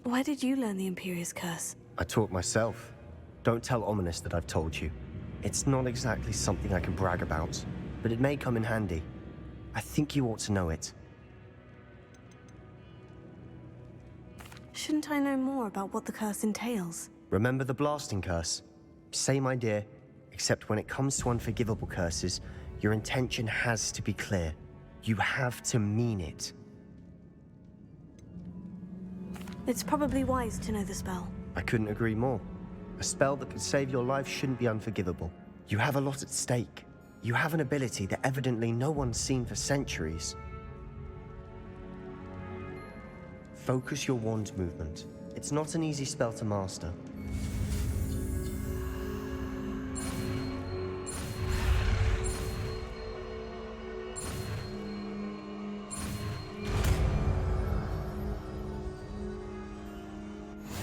Why did you learn the Imperious Curse? I taught myself. Don't tell Ominous that I've told you. It's not exactly something I can brag about, but it may come in handy. I think you ought to know it. Shouldn't I know more about what the curse entails? Remember the blasting curse? Same idea, except when it comes to unforgivable curses, your intention has to be clear. You have to mean it. It's probably wise to know the spell. I couldn't agree more. A spell that could save your life shouldn't be unforgivable. You have a lot at stake. You have an ability that evidently no one's seen for centuries. Focus your wand movement. It's not an easy spell to master.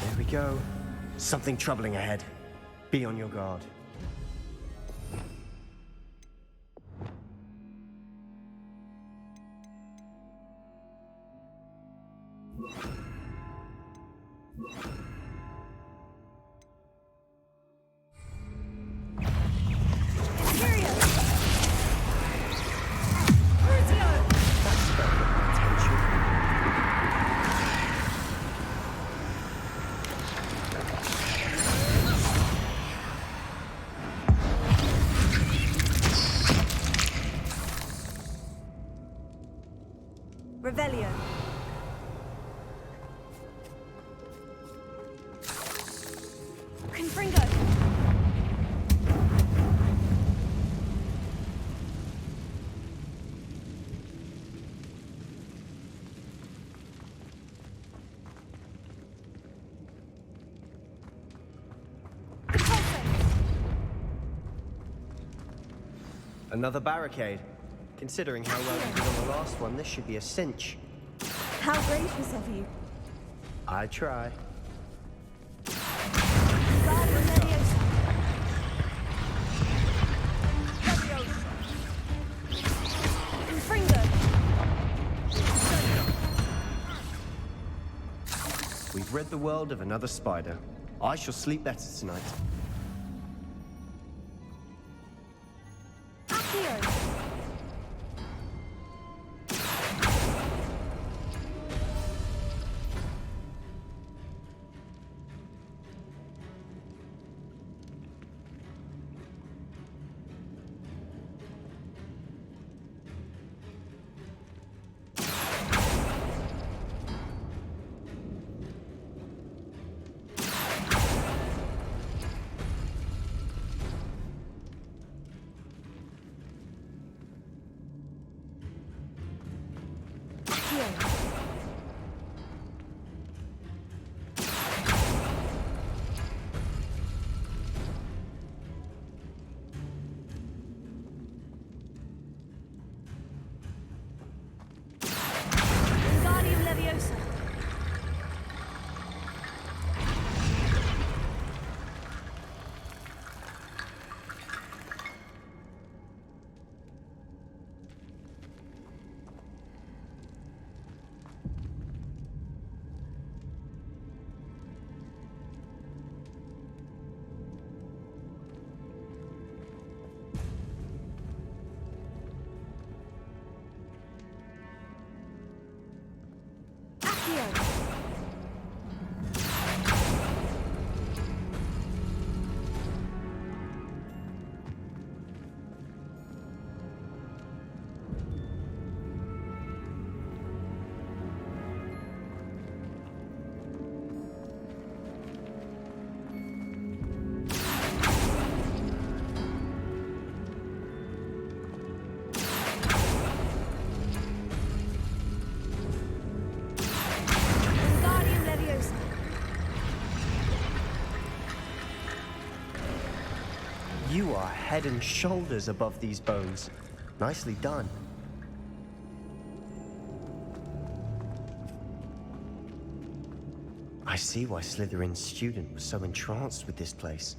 There we go. Something troubling ahead. Be on your guard. Revelio. Confringo. Another barricade. Considering how well you did on the last one, this should be a cinch. How gracious of you. I try. We've rid the world of another spider. I shall sleep better tonight. You are head and shoulders above these bones. Nicely done. I see why Slytherin's student was so entranced with this place.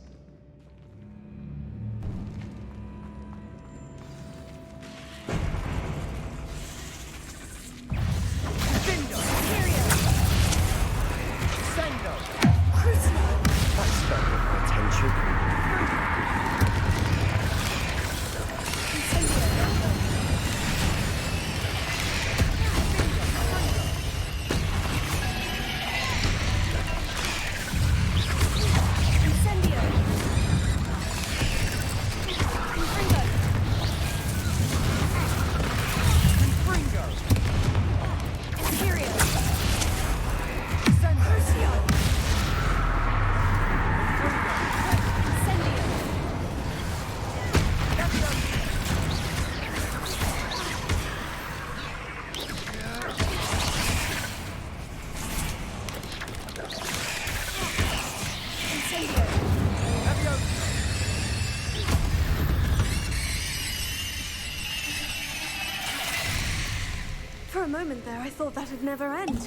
For a moment there, I thought that'd never end.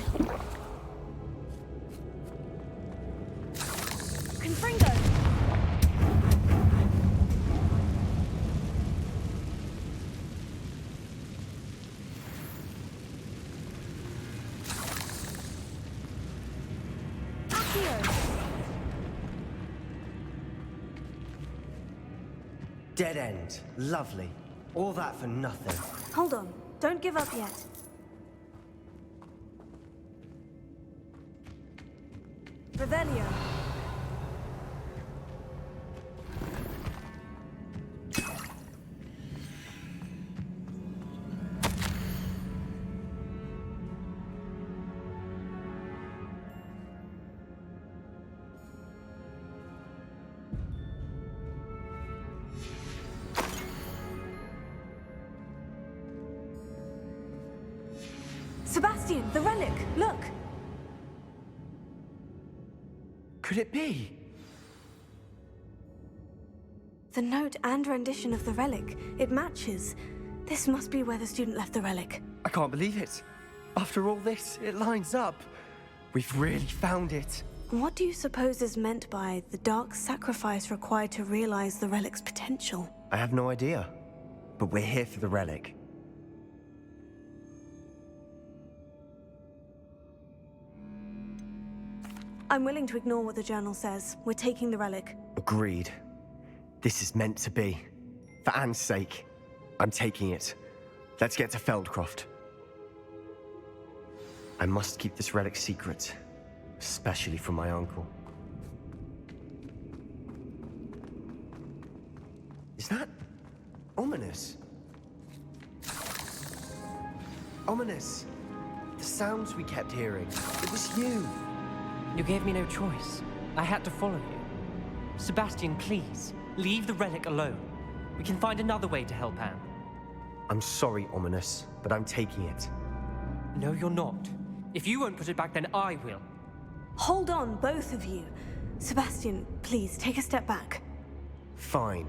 Confringo! Dead end. Lovely. All that for nothing. Hold on. Don't give up yet. Revelio. Sebastian, the relic! Look! Could it be? The note and rendition of the relic. It matches. This must be where the student left the relic. I can't believe it. After all this, it lines up. We've really found it. What do you suppose is meant by the dark sacrifice required to realize the relic's potential? I have no idea. But we're here for the relic. I'm willing to ignore what the journal says. We're taking the relic. Agreed. This is meant to be. For Anne's sake, I'm taking it. Let's get to Feldcroft. I must keep this relic secret, especially from my uncle. Is that ominous? Ominous. The sounds we kept hearing. It was you. You gave me no choice. I had to follow you. Sebastian, please, leave the relic alone. We can find another way to help Anne. I'm sorry, Ominous, but I'm taking it. No, you're not. If you won't put it back, then I will. Hold on, both of you. Sebastian, please, take a step back. Fine,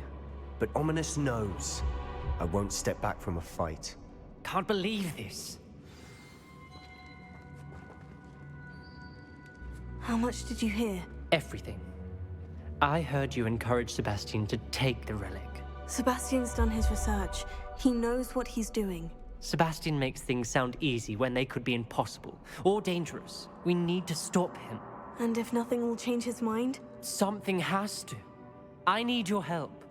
but Ominous knows I won't step back from a fight. Can't believe this. How much did you hear? Everything. I heard you encourage Sebastian to take the relic. Sebastian's done his research. He knows what he's doing. Sebastian makes things sound easy when they could be impossible or dangerous. We need to stop him. And if nothing will change his mind? Something has to. I need your help.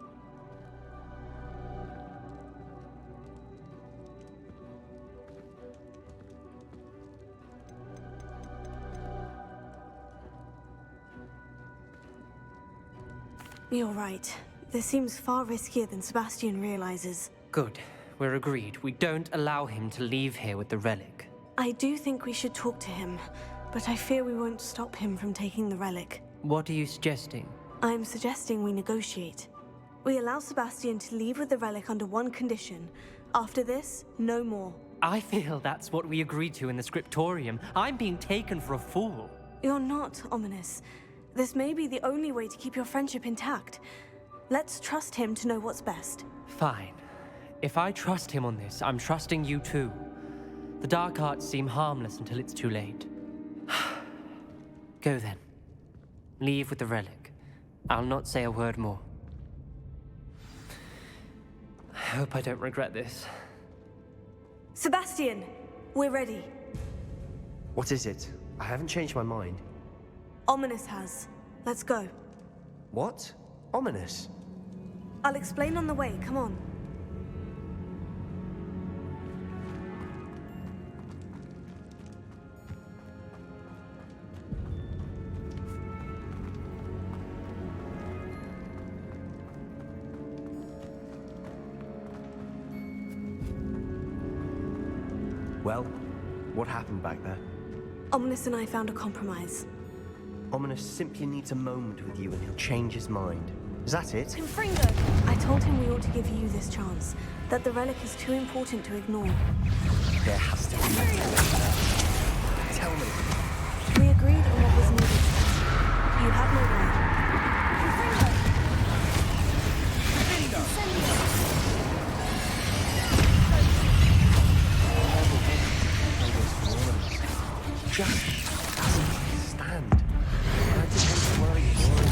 You're right. This seems far riskier than Sebastian realizes. Good. We're agreed. We don't allow him to leave here with the relic. I do think we should talk to him, but I fear we won't stop him from taking the relic. What are you suggesting? I'm suggesting we negotiate. We allow Sebastian to leave with the relic under one condition. After this, no more. I feel that's what we agreed to in the scriptorium. I'm being taken for a fool. You're not, Ominous. This may be the only way to keep your friendship intact. Let's trust him to know what's best. Fine. If I trust him on this, I'm trusting you too. The dark arts seem harmless until it's too late. Go then. Leave with the relic. I'll not say a word more. I hope I don't regret this. Sebastian, we're ready. What is it? I haven't changed my mind. Ominous has. Let's go. What? Ominous? I'll explain on the way, come on. Well, what happened back there? Ominous and I found a compromise. Ominous simply needs a moment with you and he'll change his mind. Is that it? Confringo! I told him we ought to give you this chance, that the relic is too important to ignore. There has to be more. Tell me. We agreed on what was needed. You have no word. Confringo! just doesn't stand. And I just want to worry more.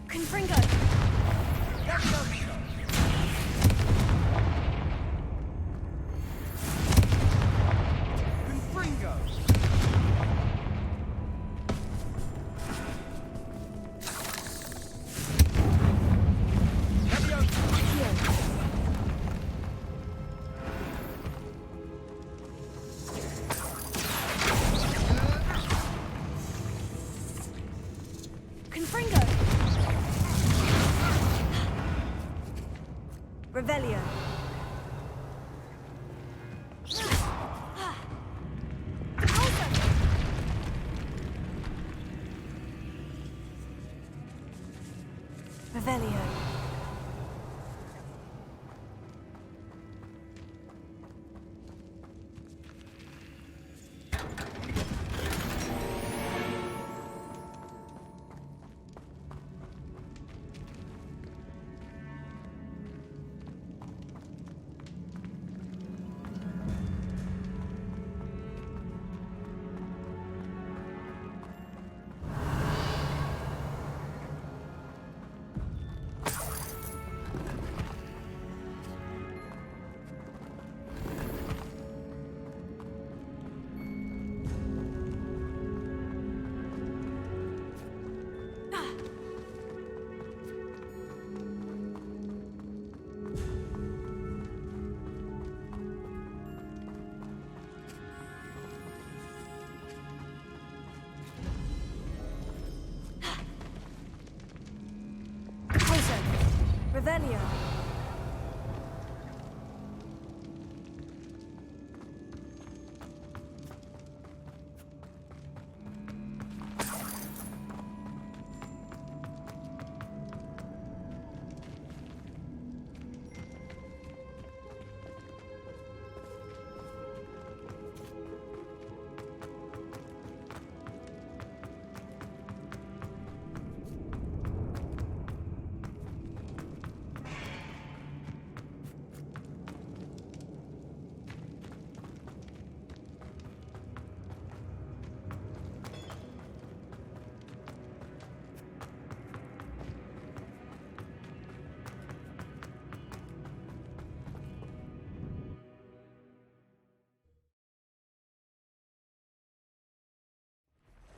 Confringo! Confringo! Revelio. Revelio. Revelio.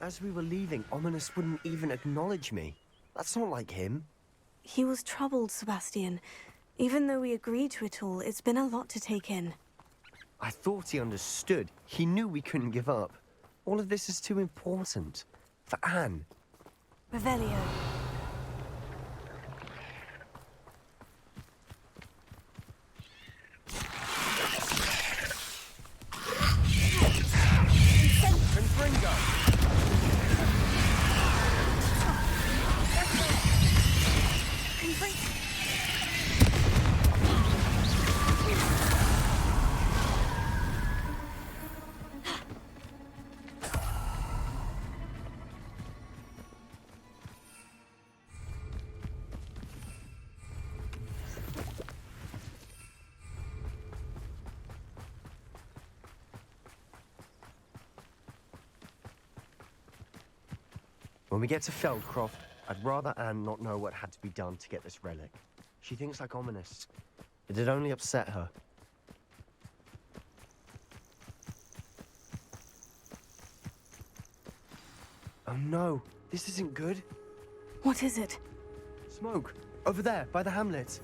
As we were leaving, Ominous wouldn't even acknowledge me. That's not like him. He was troubled, Sebastian. Even though we agreed to it all, it's been a lot to take in. I thought he understood. He knew we couldn't give up. All of this is too important. For Anne. Revelio. When we get to Feldcroft, I'd rather Anne not know what had to be done to get this relic. She thinks like Ominous. It'd only upset her. Oh no, this isn't good. What is it? Smoke, over there, by the hamlet.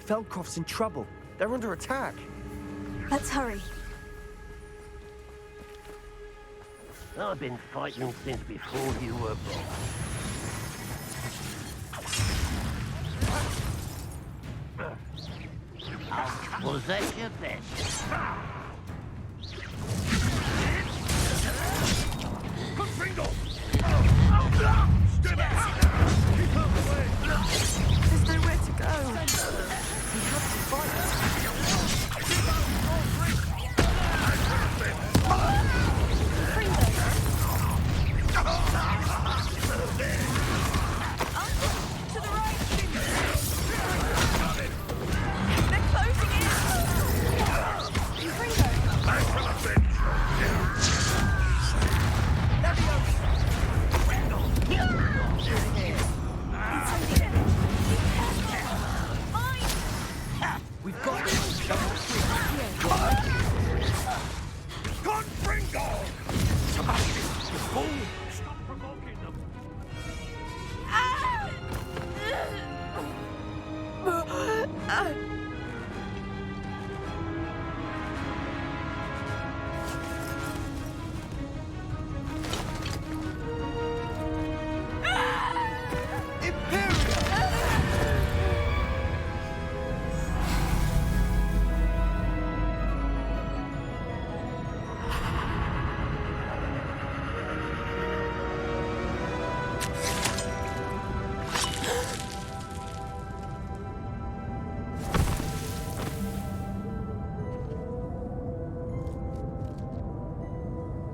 Feldcroft's in trouble. They're under attack. Let's hurry. I've been fighting since before you were born. Was that your best? There's nowhere to go. We have to fight.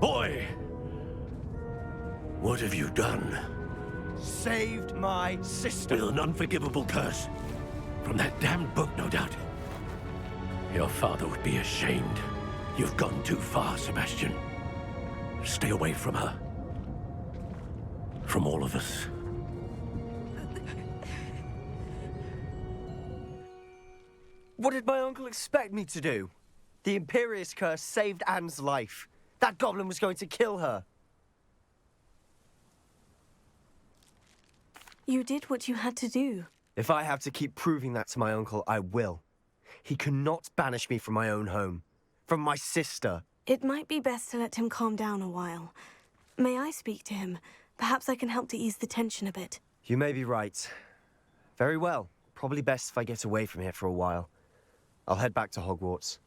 Boy! What have you done? Saved my sister. With an unforgivable curse. From that damned book, no doubt. Your father would be ashamed. You've gone too far, Sebastian. Stay away from her. From all of us. What did my uncle expect me to do? The Imperious curse saved Anne's life. That goblin was going to kill her. You did what you had to do. If I have to keep proving that to my uncle, I will. He cannot banish me from my own home. From my sister. It might be best to let him calm down a while. May I speak to him? Perhaps I can help to ease the tension a bit. You may be right. Very well. Probably best if I get away from here for a while. I'll head back to Hogwarts.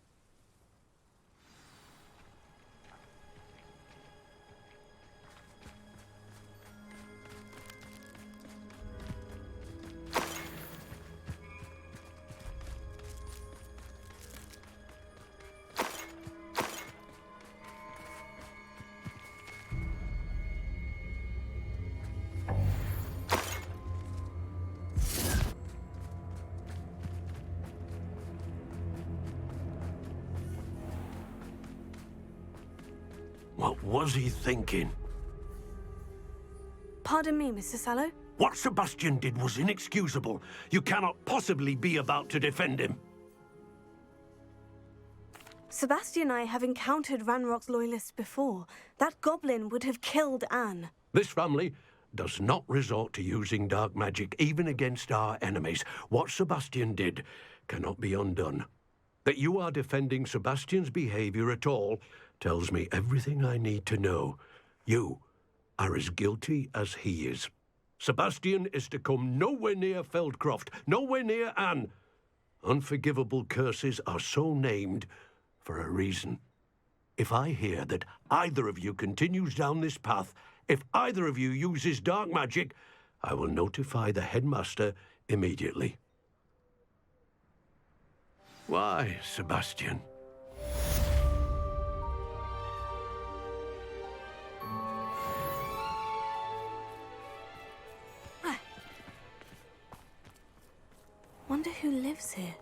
What was he thinking? Pardon me, Mr. Sallow? What Sebastian did was inexcusable. You cannot possibly be about to defend him. Sebastian and I have encountered Ranrock's loyalists before. That goblin would have killed Anne. This family does not resort to using dark magic even against our enemies. What Sebastian did cannot be undone. That you are defending Sebastian's behavior at all tells me everything I need to know. You are as guilty as he is. Sebastian is to come nowhere near Feldcroft, nowhere near Anne. Unforgivable curses are so named for a reason. If I hear that either of you continues down this path, if either of you uses dark magic, I will notify the headmaster immediately. Why, Sebastian? Wonder who lives here.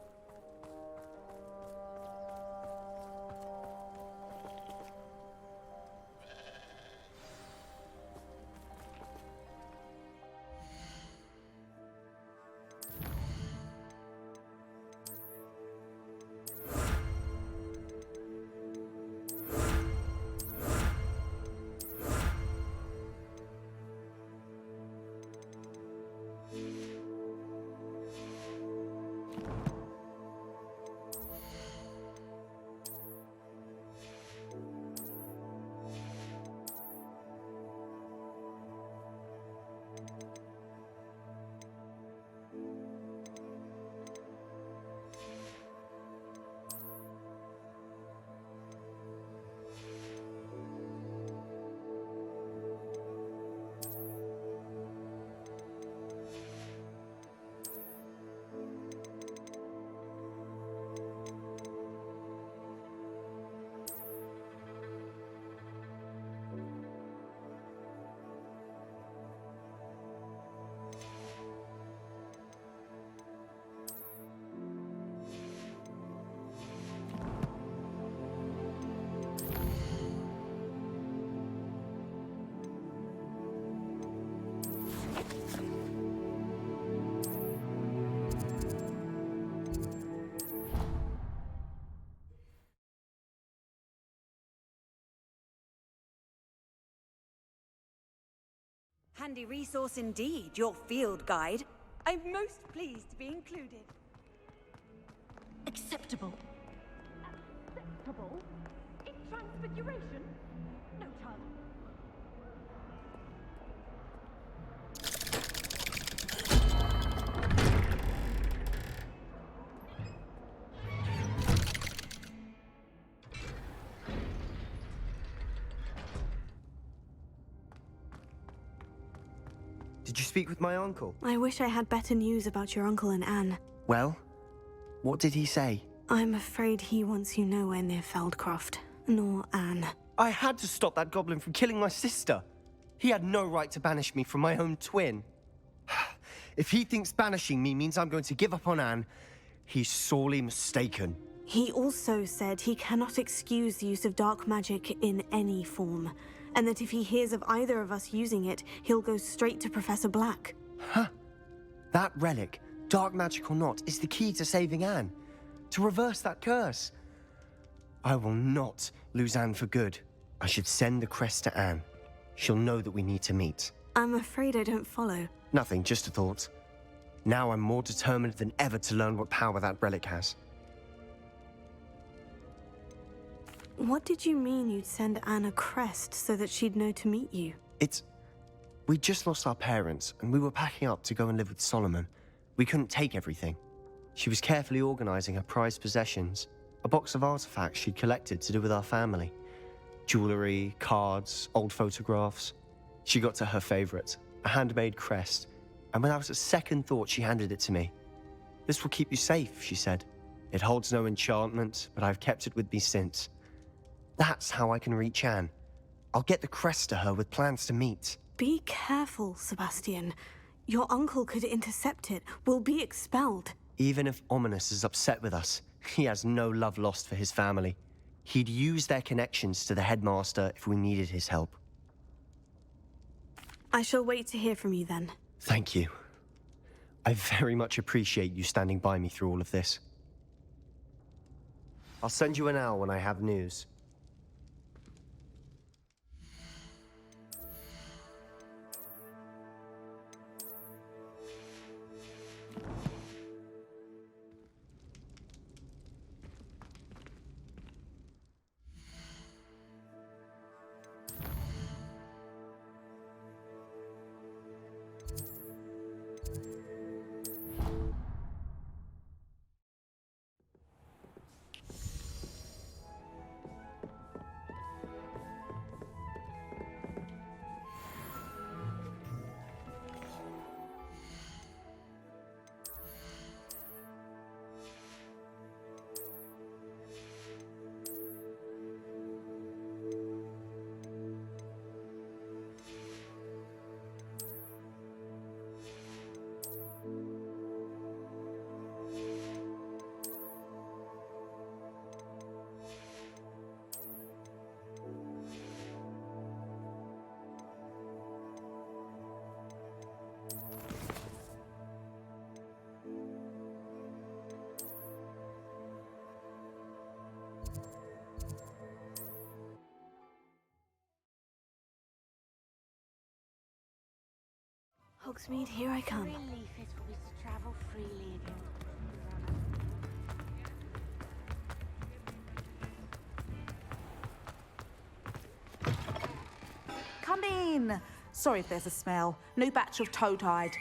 Handy resource indeed, your field guide. I'm most pleased to be included. Acceptable. Acceptable? In transfiguration? No chance. Did you speak with my uncle? I wish I had better news about your uncle and Anne. Well, what did he say? I'm afraid he wants you nowhere near Feldcroft, nor Anne. I had to stop that goblin from killing my sister. He had no right to banish me from my own twin. If he thinks banishing me means I'm going to give up on Anne, he's sorely mistaken. He also said he cannot excuse the use of dark magic in any form, and that if he hears of either of us using it, he'll go straight to Professor Black. Huh? That relic, dark magic or not, is the key to saving Anne. To reverse that curse. I will not lose Anne for good. I should send the crest to Anne. She'll know that we need to meet. I'm afraid I don't follow. Nothing, just a thought. Now I'm more determined than ever to learn what power that relic has. What did you mean you'd send Anne a crest so that she'd know to meet you? We just lost our parents, and we were packing up to go and live with Solomon. We couldn't take everything. She was carefully organizing her prized possessions, a box of artifacts she'd collected to do with our family. Jewelry, cards, old photographs. She got to her favorite, a handmade crest, and when I was at second thought, she handed it to me. "This will keep you safe," she said. "It holds no enchantment, but I've kept it with me since. That's how I can reach Anne. I'll get the crest to her with plans to meet." Be careful, Sebastian. Your uncle could intercept it. We'll be expelled. Even if Ominous is upset with us, he has no love lost for his family. He'd use their connections to the headmaster if we needed his help. I shall wait to hear from you then. Thank you. I very much appreciate you standing by me through all of this. I'll send you an owl when I have news. Hogsmeade, here I come. Relief it was to travel freely again. Come in. Sorry if there's a smell. New batch of toad-hide.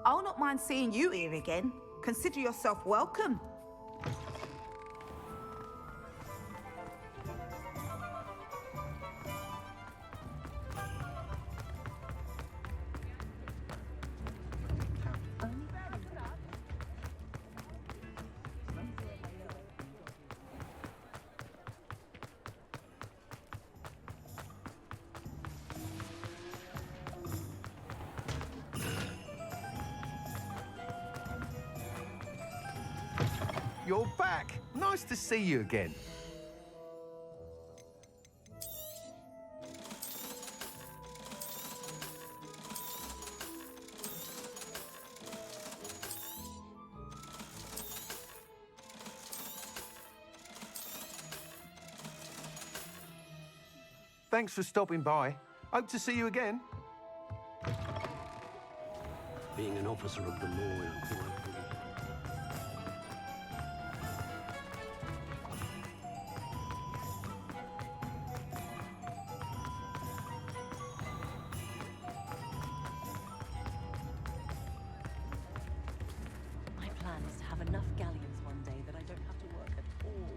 I'll not mind seeing you here again. Consider yourself welcome. You're back. Nice to see you again. Thanks for stopping by. Hope to see you again. Being an officer of the law is quite good. My plan is to have enough galleons one day that I don't have to work at all.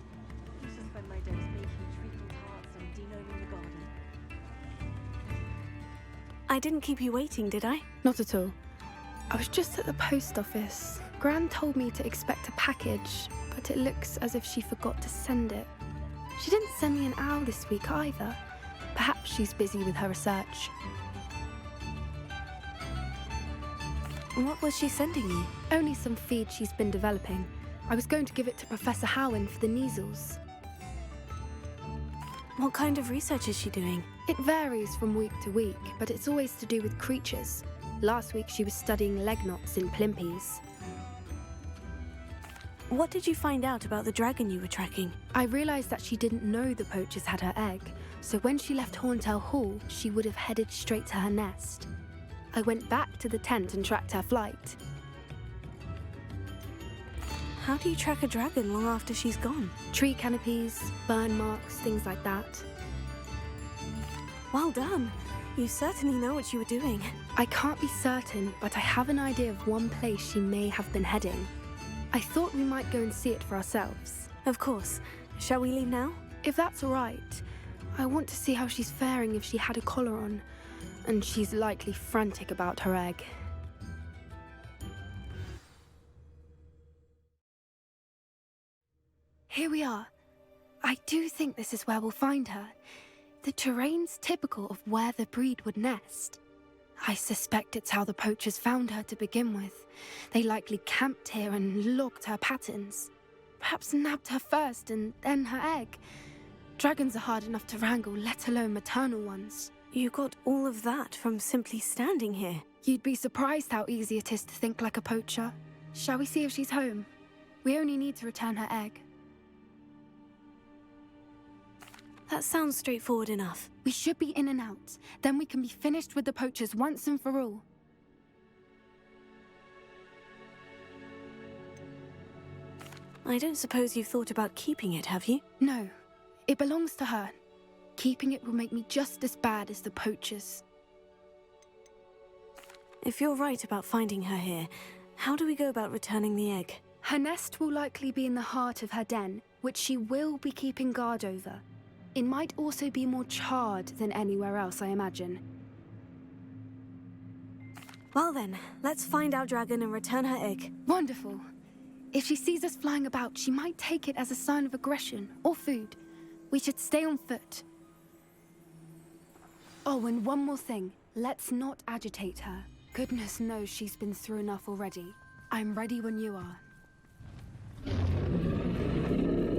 I used to spend my days making treacle tarts and denoming the garden. I didn't keep you waiting, did I? Not at all. I was just at the post office. Gran told me to expect a package, but it looks as if she forgot to send it. She didn't send me an owl this week either. Perhaps she's busy with her research. What was she sending you? Only some feed she's been developing. I was going to give it to Professor Howen for the measles. What kind of research is she doing? It varies from week to week, but it's always to do with creatures. Last week she was studying leg knots in plimpies. What did you find out about the dragon you were tracking? I realized that she didn't know the poachers had her egg, so when she left Horntail Hall, she would have headed straight to her nest. I went back to the tent and tracked her flight. How do you track a dragon long after she's gone? Tree canopies, burn marks, things like that. Well done. You certainly know what you were doing. I can't be certain, but I have an idea of one place she may have been heading. I thought we might go and see it for ourselves. Of course. Shall we leave now? If that's all right. I want to see how she's faring if she had a collar on. And she's likely frantic about her egg. Here we are. I do think this is where we'll find her. The terrain's typical of where the breed would nest. I suspect it's how the poachers found her to begin with. They likely camped here and logged her patterns. Perhaps nabbed her first and then her egg. Dragons are hard enough to wrangle, let alone maternal ones. You got all of that from simply standing here. You'd be surprised how easy it is to think like a poacher. Shall we see if she's home? We only need to return her egg. That sounds straightforward enough. We should be in and out. Then we can be finished with the poachers once and for all. I don't suppose you've thought about keeping it, have you? No. It belongs to her. Keeping it will make me just as bad as the poachers. If you're right about finding her here, how do we go about returning the egg? Her nest will likely be in the heart of her den, which she will be keeping guard over. It might also be more charred than anywhere else, I imagine. Well then, let's find our dragon and return her egg. Wonderful. If she sees us flying about, she might take it as a sign of aggression or food. We should stay on foot. Oh, and one more thing. Let's not agitate her. Goodness knows she's been through enough already. I'm ready when you are.